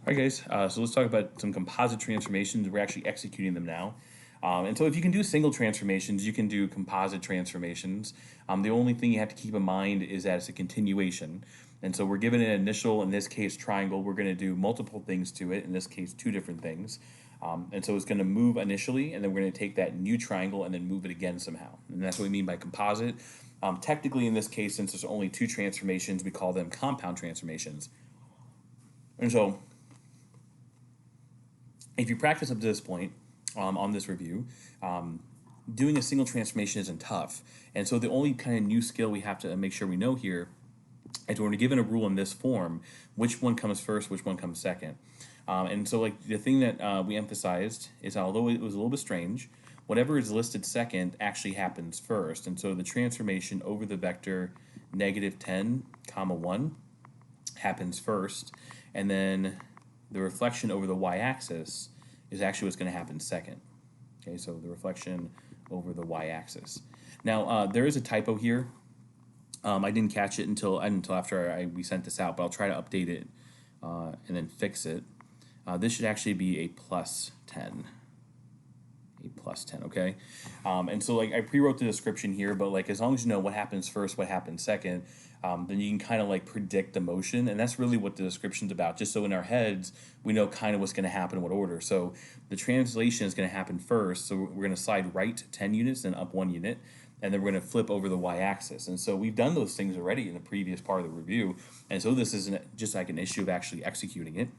All right, guys, so let's talk about some composite transformations. We're actually executing them now. And so if you can do single transformations, you can do composite transformations. The only thing you have to keep in mind is that it's a continuation. And so we're given an initial, in this case, triangle. We're going to do multiple things to it, in this case, two different things. And so it's going to move initially, and then we're going to take that new triangle and then move it again somehow. And that's what we mean by composite. Technically, in this case, since there's only two transformations, we call them compound transformations. And so if you practice up to this point on this review, doing a single transformation isn't tough. And so the only kind of new skill we have to make sure we know here is when we're given a rule in this form, which one comes first, which one comes second. And so like the thing that we emphasized is, although it was a little bit strange, whatever is listed second actually happens first. And so the transformation over the vector -10, comma 1 happens first, and then the reflection over the y-axis is actually what's going to happen second. Okay, so the reflection over the y-axis. Now, there is a typo here. I didn't catch it until after we sent this out, but I'll try to update it and then fix it. This should actually be a +10. A +10, okay? And so like I pre-wrote the description here, but like as long as you know what happens first, what happens second, then you can kind of like predict the motion, and that's really what the description's about, just so in our heads we know kind of what's going to happen in what order. So the translation is going to happen first, so we're going to slide right 10 units, then up 1 unit, and then we're going to flip over the y-axis. And so we've done those things already in the previous part of the review, and so this isn't just like an issue of actually executing it.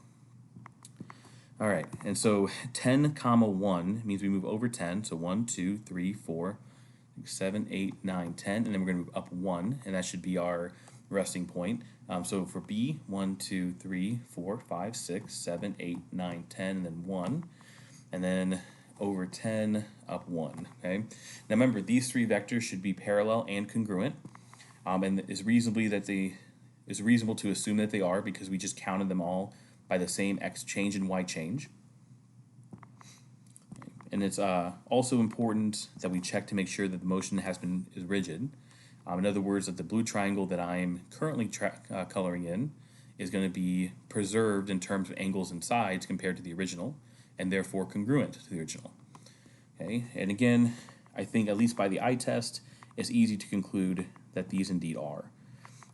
All right, and so 10, comma 1 means we move over 10. So 1, 2, 3, 4, 7, 8, 9, 10, and then we're going to move up 1, and that should be our resting point. So for B, 1, 2, 3, 4, 5, 6, 7, 8, 9, 10, and then 1, and then over 10, up 1. Okay. Now remember, these three vectors should be parallel and congruent, and it's reasonable to assume that they are because we just counted them all by the same x change and y change. And it's also important that we check to make sure that the motion is rigid. In other words, that the blue triangle that I'm currently coloring in is going to be preserved in terms of angles and sides compared to the original, and therefore congruent to the original. Okay, and again, I think at least by the eye test, it's easy to conclude that these indeed are.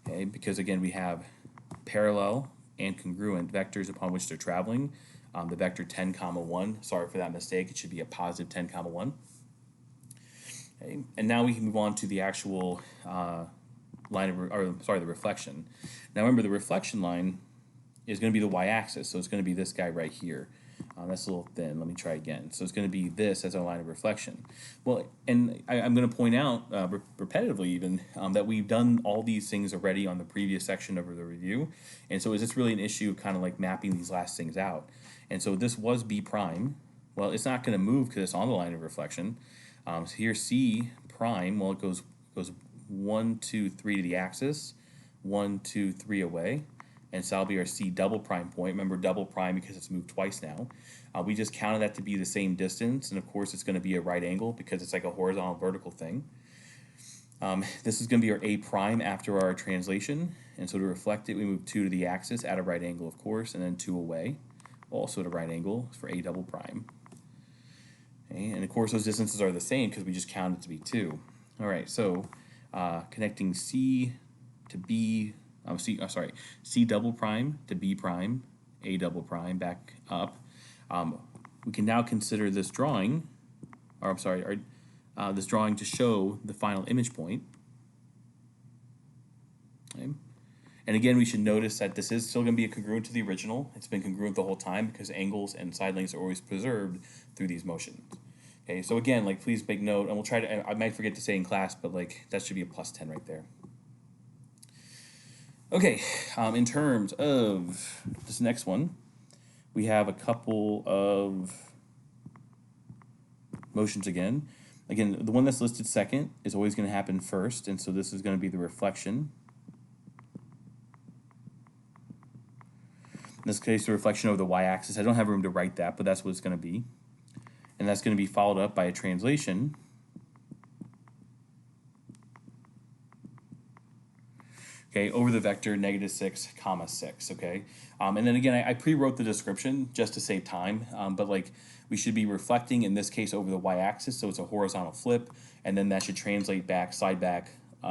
Okay, because again, we have parallel and congruent vectors upon which they're traveling. The vector 10, comma 1, sorry for that mistake, it should be a positive 10, comma 1. Okay, and now we can move on to the actual the reflection. Now remember, the reflection line is going to be the y-axis, so it's going to be this guy right here. That's a little thin. Let me try again. So it's going to be this as our line of reflection. Well, and I'm going to point out repetitively even that we've done all these things already on the previous section of the review. And so is this really an issue of kind of like mapping these last things out? And so this was B prime. Well, it's not going to move because it's on the line of reflection. So here C prime, well, it goes 1, 2, 3 to the axis, 1, 2, 3 away. And so that'll be our C double prime point. Remember, double prime because it's moved twice now. We just counted that to be the same distance, and of course it's going to be a right angle because it's like a horizontal vertical thing. This is going to be our A prime after our translation, and so to reflect it, we move 2 to the axis at a right angle, of course, and then 2 away, also at a right angle for A double prime. Okay, and of course those distances are the same because we just counted it to be 2. All right, so connecting C to B. C double prime to B prime, A double prime, back up. We can now consider this drawing, this drawing to show the final image point. Okay. And again, we should notice that this is still going to be congruent to the original. It's been congruent the whole time because angles and side lengths are always preserved through these motions. Okay, so again, like please make note, and we'll try to, I might forget to say in class, but like that should be a +10 right there. Okay, in terms of this next one, we have a couple of motions again. Again, the one that's listed second is always going to happen first, and so this is going to be the reflection. In this case, the reflection over the y-axis. I don't have room to write that, but that's what it's going to be. And that's going to be followed up by a translation. Okay, okay, over the vector -6, comma 6, okay? And then again, I pre-wrote the description just to save time, but like we should be reflecting, in this case, over the y-axis, so it's a horizontal flip, and then that should translate back, slide back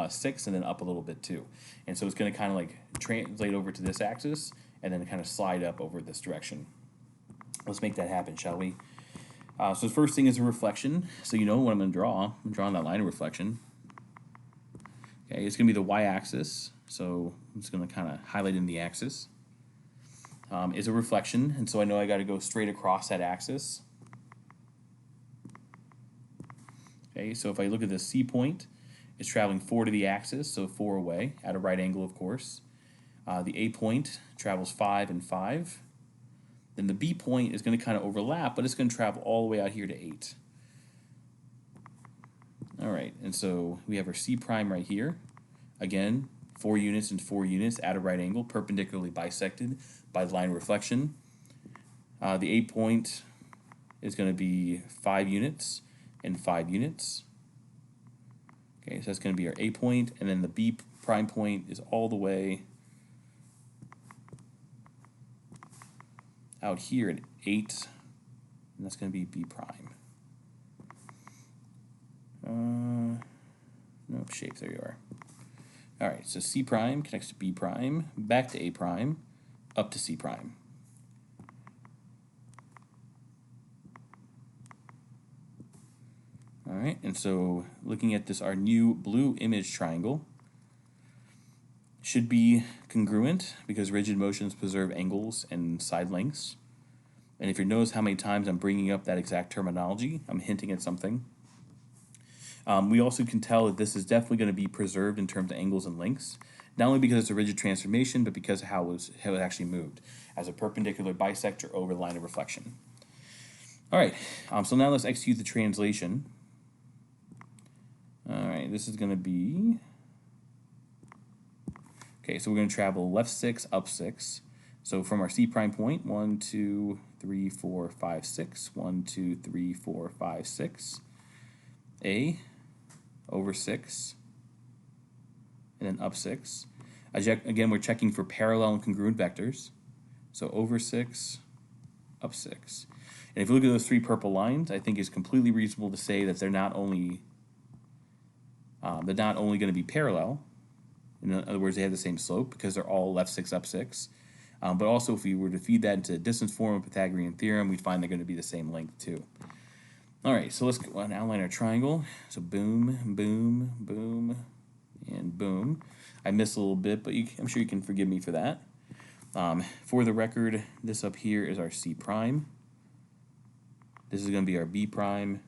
6, and then up a little bit too. And so it's going to kind of like translate over to this axis, and then kind of slide up over this direction. Let's make that happen, shall we? So the first thing is a reflection. So you know what I'm going to draw. I'm drawing that line of reflection. Okay, it's going to be the y-axis. So I'm just going to kind of highlight in the axis. Is a reflection, and so I know I got to go straight across that axis. Okay, so if I look at the C point, it's traveling 4 to the axis, so 4 away, at a right angle, of course. The A point travels 5 and 5. Then the B point is going to kind of overlap, but it's going to travel all the way out here to 8. All right, and so we have our C prime right here. Again, 4 units and 4 units at a right angle, perpendicularly bisected by the line of reflection. The A point is going to be 5 units and 5 units. Okay, so that's going to be our A point, and then the B prime point is all the way out here at 8, and that's going to be B prime. Nope, shape, there you are. All right, so C prime connects to B prime, back to A prime, up to C prime. All right, and so looking at this, our new blue image triangle should be congruent because rigid motions preserve angles and side lengths. And if you notice how many times I'm bringing up that exact terminology, I'm hinting at something. We also can tell that this is definitely going to be preserved in terms of angles and lengths, not only because it's a rigid transformation, but because of how it actually moved, as a perpendicular bisector over the line of reflection. All right, so now let's execute the translation. All right, this is going to be... Okay, so we're going to travel left 6, up 6. So from our C prime point, 1, 2, 3, 4, 5, 6. 1, 2, 3, 4, 5, 6. A over 6, and then up 6. Again, we're checking for parallel and congruent vectors. So over 6, up 6. And if you look at those 3 purple lines, I think it's completely reasonable to say that they're not only going to be parallel. In other words, they have the same slope because they're all left 6, up 6. But also, if we were to feed that into the distance form of Pythagorean theorem, we'd find they're going to be the same length too. All right, so let's go and outline our triangle. So boom, boom, boom, and boom. I missed a little bit, but I'm sure you can forgive me for that. For the record, this up here is our C prime. This is going to be our B prime,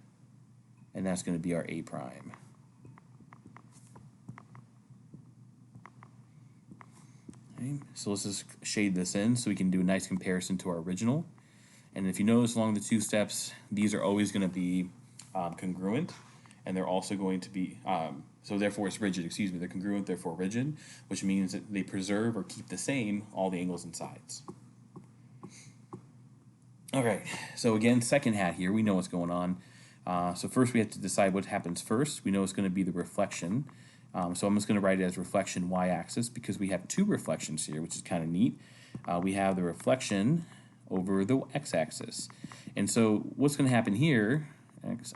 and that's going to be our A prime. Okay, so let's just shade this in so we can do a nice comparison to our original. And if you notice along the 2 steps, these are always going to be congruent, and they're also going to be, so therefore it's rigid, excuse me, they're congruent, therefore rigid, which means that they preserve or keep the same all the angles and sides. All right, so again, second hat here, we know what's going on. So first we have to decide what happens first. We know it's going to be the reflection. So I'm just going to write it as reflection y-axis because we have 2 reflections here, which is kind of neat. We have the reflection over the x-axis. And so what's going to happen here,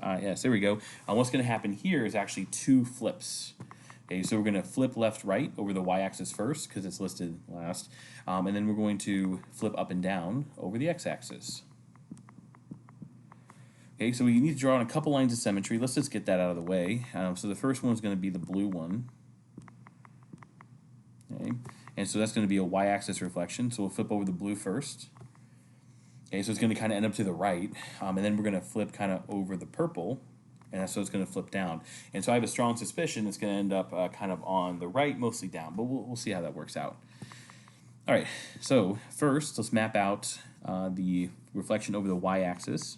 yes, there we go. What's going to happen here is actually 2 flips. Okay, so we're going to flip left-right over the y-axis first because it's listed last. And then we're going to flip up and down over the x-axis. Okay, so we need to draw on a couple lines of symmetry. Let's just get that out of the way. So the first one is going to be the blue one. Okay, and so that's going to be a y-axis reflection. So we'll flip over the blue first. Okay, so it's going to kind of end up to the right, and then we're going to flip kind of over the purple, and so it's going to flip down. And so I have a strong suspicion it's going to end up kind of on the right, mostly down, but we'll see how that works out. All right, so first let's map out the reflection over the y-axis.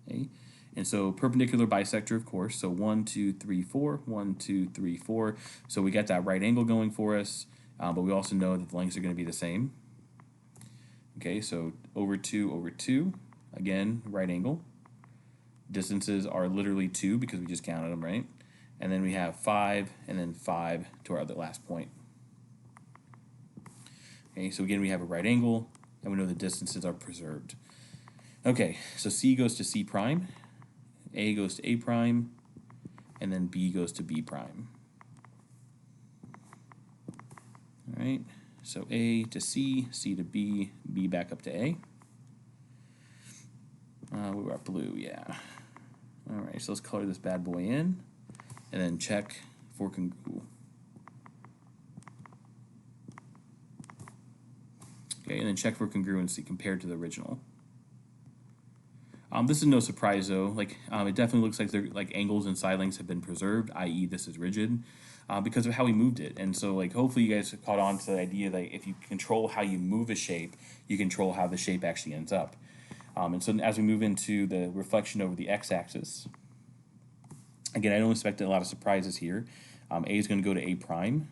Okay, and so perpendicular bisector, of course, so 1, 2, 3, 4, 1, 2, 3, 4. So we got that right angle going for us. But we also know that the lengths are going to be the same. Okay, so over 2, again, right angle. Distances are literally 2 because we just counted them, right? and then we have 5, and then 5 to our other last point. Okay, so again, we have a right angle, and we know the distances are preserved. Okay, so C goes to C prime, A goes to A prime, and then B goes to B prime. All right, so A to C, C to B, B back up to A. We were at blue, yeah. All right, so let's color this bad boy in, and then check for Okay, and then check for congruency compared to the original. This is no surprise though. Like it definitely looks like like angles and side lengths have been preserved, i.e., this is rigid, because of how we moved it. And so like hopefully you guys have caught on to the idea that if you control how you move a shape, you control how the shape actually ends up. And so as we move into the reflection over the x-axis, again, I don't expect a lot of surprises here. A is going to go to A prime,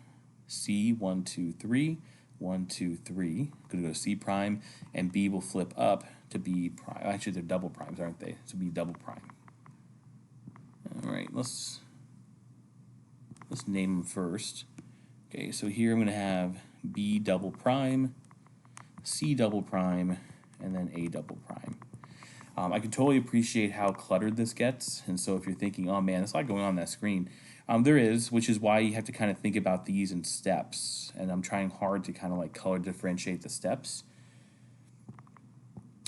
C 1 2 3, 1 2 3. Going to go to C prime, and B will flip up to B prime. Actually, they're double primes, aren't they? So B double prime. All right, let's name them first. Okay, so here I'm going to have B double prime, C double prime, and then A double prime. I can totally appreciate how cluttered this gets, and so if you're thinking, oh man, there's a lot going on that screen, there is, which is why you have to kind of think about these in steps, and I'm trying hard to kind of like color differentiate the steps.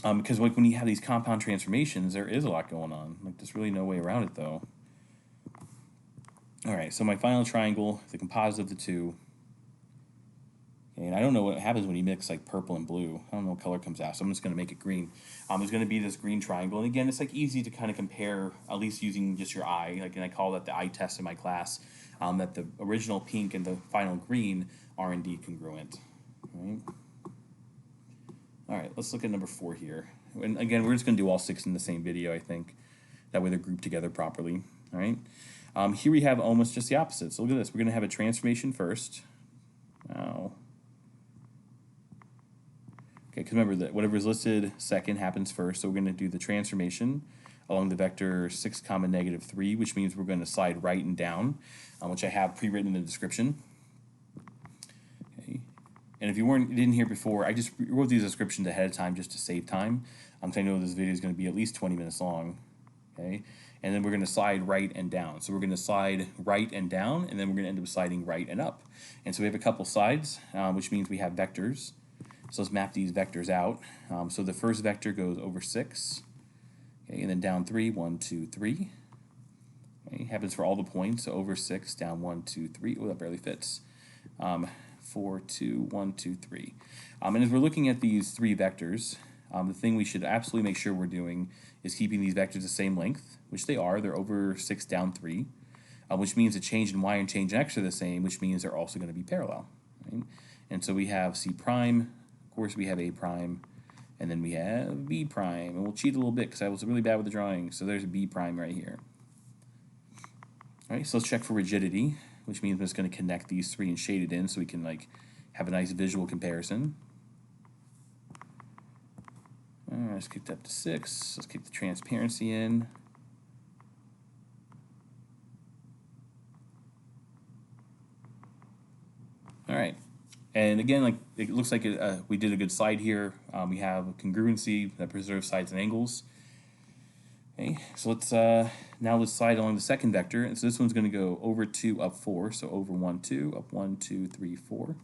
Because like when you have these compound transformations, there is a lot going on. Like there's really no way around it though. All right, so my final triangle, the composite of the two. Okay, and I don't know what happens when you mix like purple and blue. I don't know what color comes out, so I'm just going to make it green. It's going to be this green triangle, and again, it's like easy to kind of compare, at least using just your eye. Like, and I call that the eye test in my class. That the original pink and the final green are indeed congruent. All right, let's look at number 4 here. And again, we're just going to do all 6 in the same video, I think. That way they're grouped together properly. All right. Here we have almost just the opposite. So look at this. We're going to have a transformation first. Wow. Okay, because remember that whatever is listed second happens first. So we're going to do the transformation along the vector 6, -3, which means we're going to slide right and down, which I have pre-written in the description. Okay. And if you didn't hear before, I just wrote these descriptions ahead of time just to save time. So I know this video is going to be at least 20 minutes long. Okay, and then we're going to slide right and down. So we're going to slide right and down, and then we're going to end up sliding right and up. And so we have a couple sides, which means we have vectors. So let's map these vectors out. So the first vector goes over 6, okay, and then down 3, 1, 2, 3. Okay, happens for all the points. So over 6, down 1, 2, 3. Oh, that barely fits. 4, 2, 1, 2, 3. And as we're looking at these 3 vectors, the thing we should absolutely make sure we're doing is keeping these vectors the same length, which they are. They're over 6, down 3, which means the change in y and change in x are the same, which means they're also going to be parallel. Right? And so we have C prime, of course we have A prime, and then we have B prime. And we'll cheat a little bit because I was really bad with the drawing. So there's a B prime right here. All right, so let's check for rigidity, which means I'm just going to connect these 3 and shade it in so we can like have a nice visual comparison. All right, let's kick that up to 6. Let's kick the transparency in. All right, and again, like it looks like we did a good slide here. We have congruency that preserves sides and angles. Okay, so now let's slide along the second vector, and so this one's going to go over 2, up 4. So over 1, 2, up 1, 2, 3, 4.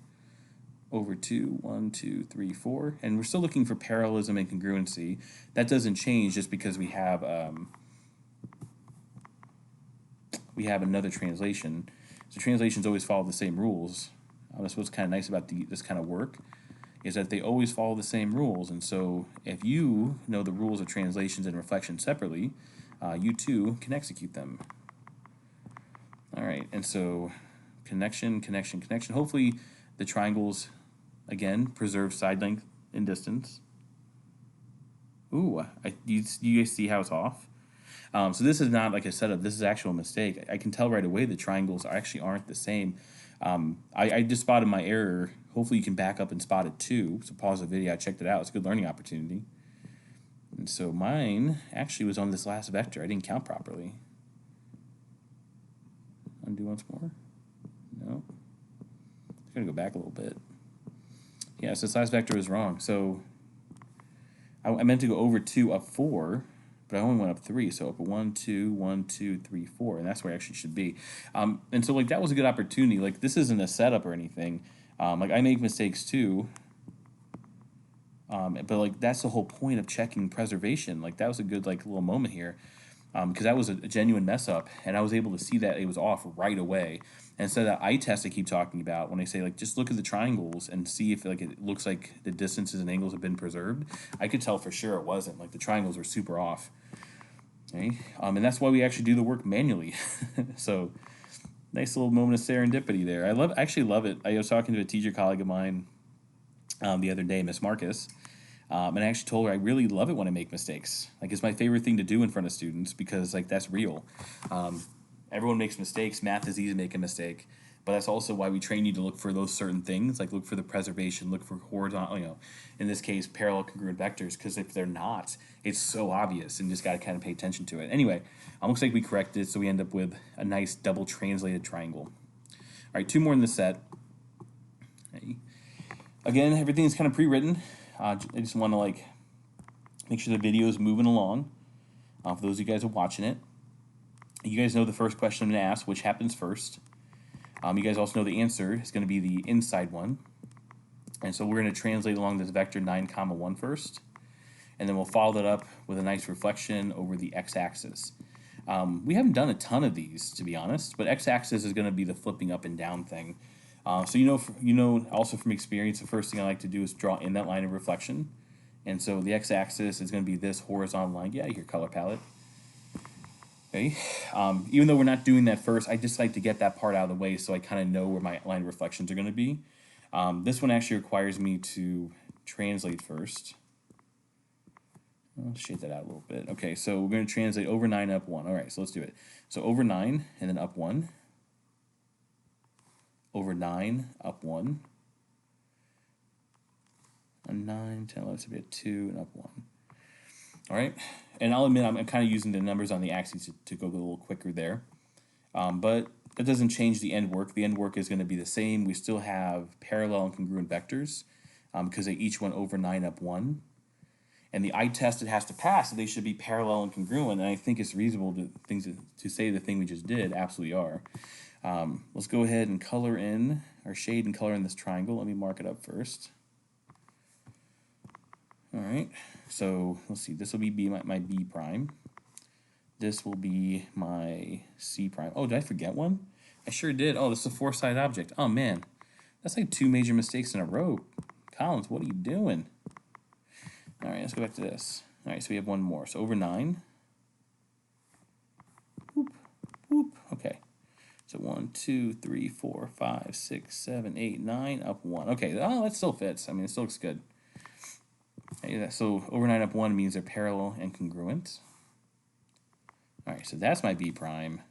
Over 2, 1, 2, 3, 4, and we're still looking for parallelism and congruency. That doesn't change just because we have another translation. So translations always follow the same rules. That's what's kind of nice about this kind of work, is that they always follow the same rules. And so if you know the rules of translations and reflection separately, you too can execute them. All right, and so connection, connection, connection. Hopefully the triangles, again, preserve side length and distance. Ooh, you guys see how it's off? So this is not like a setup. This is actual mistake. I can tell right away the triangles actually aren't the same. I just spotted my error. Hopefully you can back up and spot it too. So pause the video. I checked it out. It's a good learning opportunity. And so mine actually was on this last vector. I didn't count properly. Undo once more. No. It's going to go back a little bit. Yeah, so size vector was wrong. So I meant to go over 2, up 4, but I only went up 3. So up 1, 2, 1, 2, 3, 4, and that's where I actually should be. And so like that was a good opportunity. Like this isn't a setup or anything. Like I make mistakes too. But like that's the whole point of checking preservation. Like that was a good like little moment here, because that was a genuine mess up, and I was able to see that it was off right away. And instead of that eye test I keep talking about, when I say like just look at the triangles and see if like it looks like the distances and angles have been preserved, I could tell for sure it wasn't. Like the triangles were super off. Okay, and that's why we actually do the work manually. So nice little moment of serendipity there. Actually love it. I was talking to a teacher colleague of mine the other day, Miss Marcus, and I actually told her I really love it when I make mistakes. Like it's my favorite thing to do in front of students because like that's real. Everyone makes mistakes. Math is easy to make a mistake, but that's also why we train you to look for those certain things. Like look for the preservation, look for horizontal. In this case, parallel congruent vectors. Because if they're not, it's so obvious, and you just got to kind of pay attention to it. Anyway, looks like we corrected, so we end up with a nice double translated triangle. All right, 2 more in the set. Okay. Again, everything is kind of pre-written. I just want to like make sure the video is moving along. For those of you guys who are watching it, you guys know the first question I'm going to ask, which happens first. You guys also know the answer is going to be the inside one. And so we're going to translate along this vector 9, 1 first. And then we'll follow that up with a nice reflection over the x-axis. We haven't done a ton of these, to be honest, but x-axis is going to be the flipping up and down thing. So you know also from experience, the first thing I like to do is draw in that line of reflection. And so the x-axis is going to be this horizontal line. Get out of here, color palette. Okay. Even though we're not doing that first, I just like to get that part out of the way so I kind of know where my line of reflections are going to be. This one actually requires me to translate first. I'll shade that out a little bit. Okay, so we're going to translate over 9, up 1. All right, so let's do it. So over 9, and then up 1. Over 9, up 1. And 9, 10, 11, so we have 2, and up 1. All right, and I'll admit I'm kind of using the numbers on the axes to go a little quicker there. But that doesn't change the end work. The end work is going to be the same. We still have parallel and congruent vectors because they each went over 9, up 1. And the eye test it has to pass, so they should be parallel and congruent. And I think it's reasonable to say the thing we just did absolutely are. Let's go ahead and color in, or shade and color in this triangle. Let me mark it up first. All right, so let's see. This will be my B prime. This will be my C prime. Oh, did I forget one? I sure did. Oh, this is a 4-sided object. Oh, man. That's like 2 major mistakes in a row. Collins, what are you doing? All right, let's go back to this. All right, so we have one more. So over 9. Whoop, whoop. Okay. So 1, 2, 3, 4, 5, 6, 7, 8, 9, up 1. Okay, oh, that still fits. I mean, it still looks good. Okay, so over 9, up 1 means they're parallel and congruent. All right, so that's my B prime.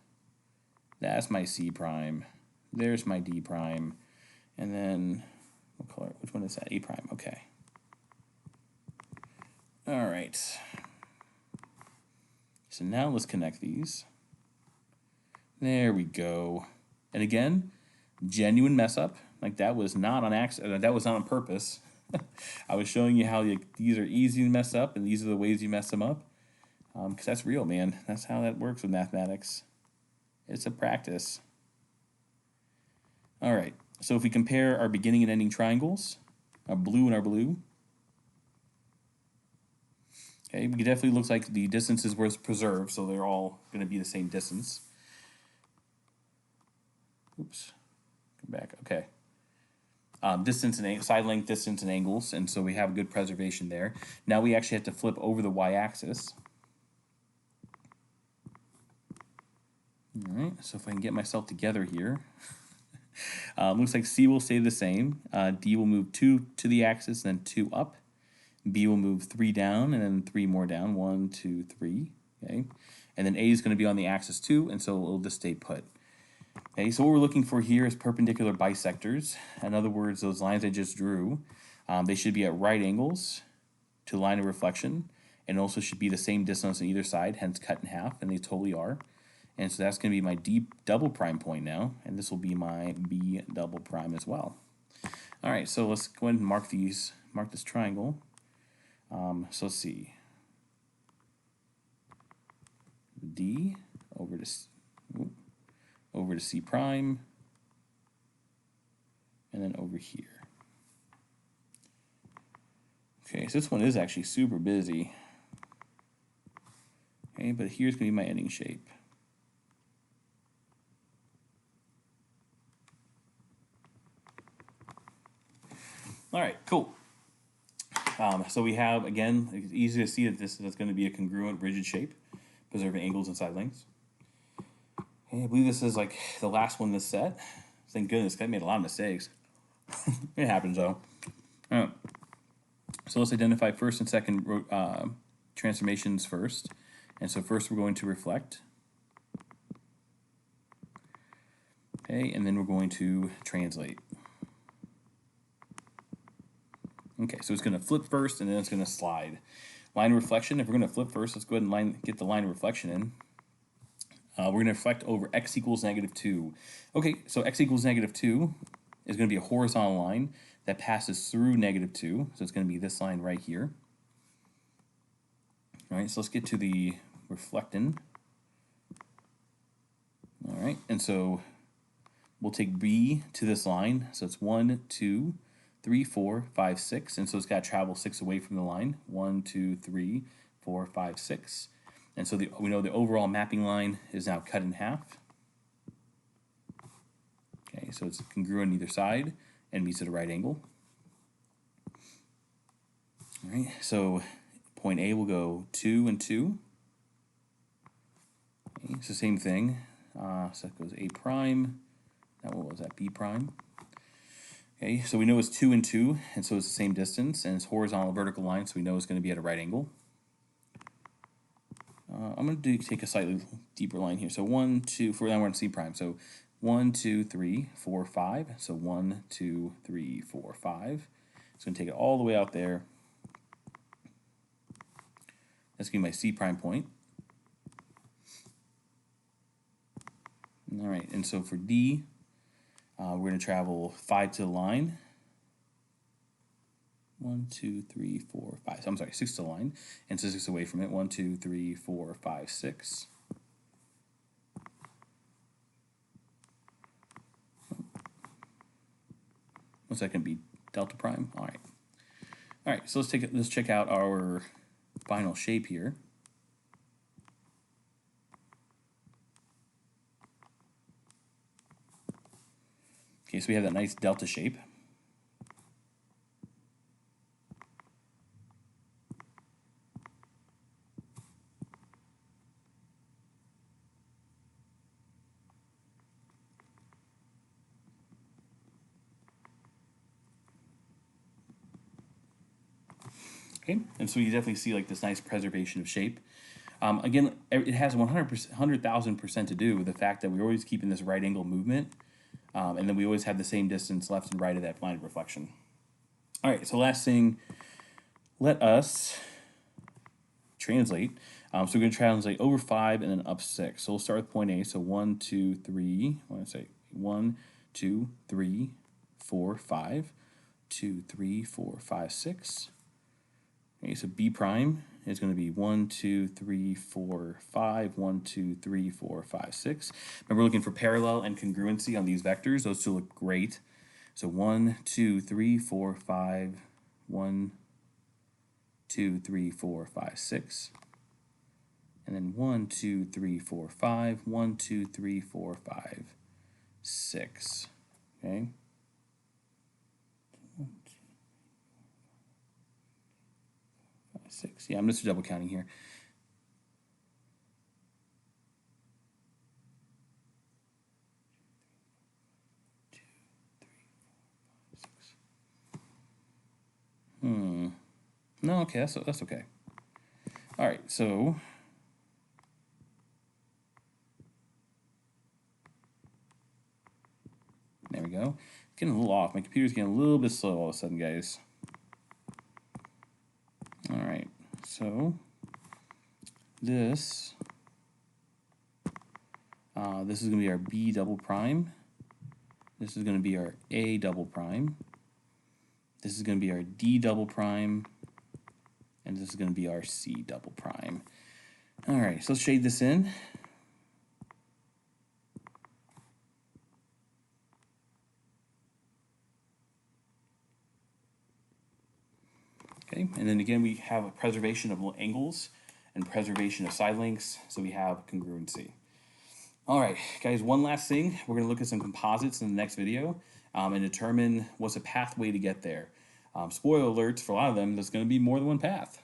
That's my C prime. There's my D prime. And then, what color? Which one is that? A prime. Okay. All right. So now let's connect these. There we go. And again, genuine mess up. Like that was not on accident. That was not on purpose. I was showing you how these are easy to mess up, and these are the ways you mess them up. Because that's real, man. That's how that works with mathematics. It's a practice. All right. So if we compare our beginning and ending triangles, our blue and our blue, okay, it definitely looks like the distances were preserved, so they're all going to be the same distance. Oops. Come back. Okay. Distance and side length, distance, and angles, and so we have good preservation there. Now we actually have to flip over the y-axis. All right, so if I can get myself together here, looks like C will stay the same. D will move 2 to the axis, then 2 up. B will move 3 down, and then 3 more down. 1, 2, 3. Okay, and then A is going to be on the axis too, and so it'll just stay put. Okay, so what we're looking for here is perpendicular bisectors. In other words, those lines I just drew, they should be at right angles to the line of reflection, and also should be the same distance on either side, hence cut in half, and they totally are. And so that's going to be my D double prime point now, and this will be my B double prime as well. All right, so let's go ahead and mark this triangle. So let's see. D over to C prime, and then over here. Okay, so this one is actually super busy. Okay, but here's going to be my ending shape. All right, cool. So we have, again, it's easy to see that this is going to be a congruent rigid shape, preserving angles and side lengths. Okay, I believe this is like the last one in this set. Thank goodness, I made a lot of mistakes. It happens though. All right. So let's identify first and second transformations first. And so first we're going to reflect. Okay, and then we're going to translate. Okay, so it's going to flip first, and then it's going to slide. Line of reflection, if we're going to flip first, let's go ahead and get the line of reflection in. We're going to reflect over x equals -2. Okay, so x equals -2 is going to be a horizontal line that passes through -2. So it's going to be this line right here. All right, so let's get to the reflecting. All right, and so we'll take B to this line. So it's 1, 2, 3, 4, 5, 6. And so it's got to travel 6 away from the line. 1, 2, 3, 4, 5, 6. And so we know the overall mapping line is now cut in half. Okay, so it's congruent on either side and meets at a right angle. All right, so point A will go 2 and 2. Okay, it's the same thing. So that goes A prime. What was that? B prime. Okay, so we know it's 2 and 2, and so it's the same distance, and it's horizontal vertical line, so we know it's going to be at a right angle. I'm going to take a slightly deeper line here. So 1, 2, for now we're on C prime. So 1, 2, 3, 4, 5. So 1, 2, 3, 4, 5. It's going to take it all the way out there. That's going to be my C prime point. All right, and so for D, we're going to travel 5 to the line. 1, 2, 3, 4, 5. So I'm sorry, 6 to the line, and so 6 away from it. 1, 2, 3, 4, 5, 6. What's that going to be? Delta prime. All right. All right. So let's check out our final shape here. Okay, so we have that nice delta shape. Okay, and so you definitely see like this nice preservation of shape. Again, it has 100,000% to do with the fact that we're always keeping this right angle movement, and then we always have the same distance left and right of that line of reflection. All right, so last thing, let us translate. So we're going to translate over 5 and then up 6. So we'll start with point A. So 1, 2, 3. I want to say 1, 2, 3, 4, 5. 2, 3, 4, 5, 6. Okay, so B prime is going to be 1, 2, 3, 4, 5. 1, 2, 3, 4, 5, 6. Remember, we're looking for parallel and congruency on these vectors. Those two look great. So 1, 2, 3, 4, 5. 1, 2, 3, 4, 5, 6. And then 1, 2, 3, 4, 5. 1, 2, 3, 4, 5, 6. Okay. 6. Yeah, I'm just double counting here. No, okay, that's okay. All right, so there we go. Getting a little off. My computer's getting a little bit slow all of a sudden, guys. All right, so this This is going to be our B double prime. This is going to be our A double prime. This is going to be our D double prime. And this is going to be our C double prime. All right, so let's shade this in. Okay, and then again, we have a preservation of angles and preservation of side lengths, so we have congruency. All right, guys, one last thing. We're going to look at some composites in the next video and determine what's a pathway to get there. Spoiler alerts, for a lot of them, there's going to be more than one path.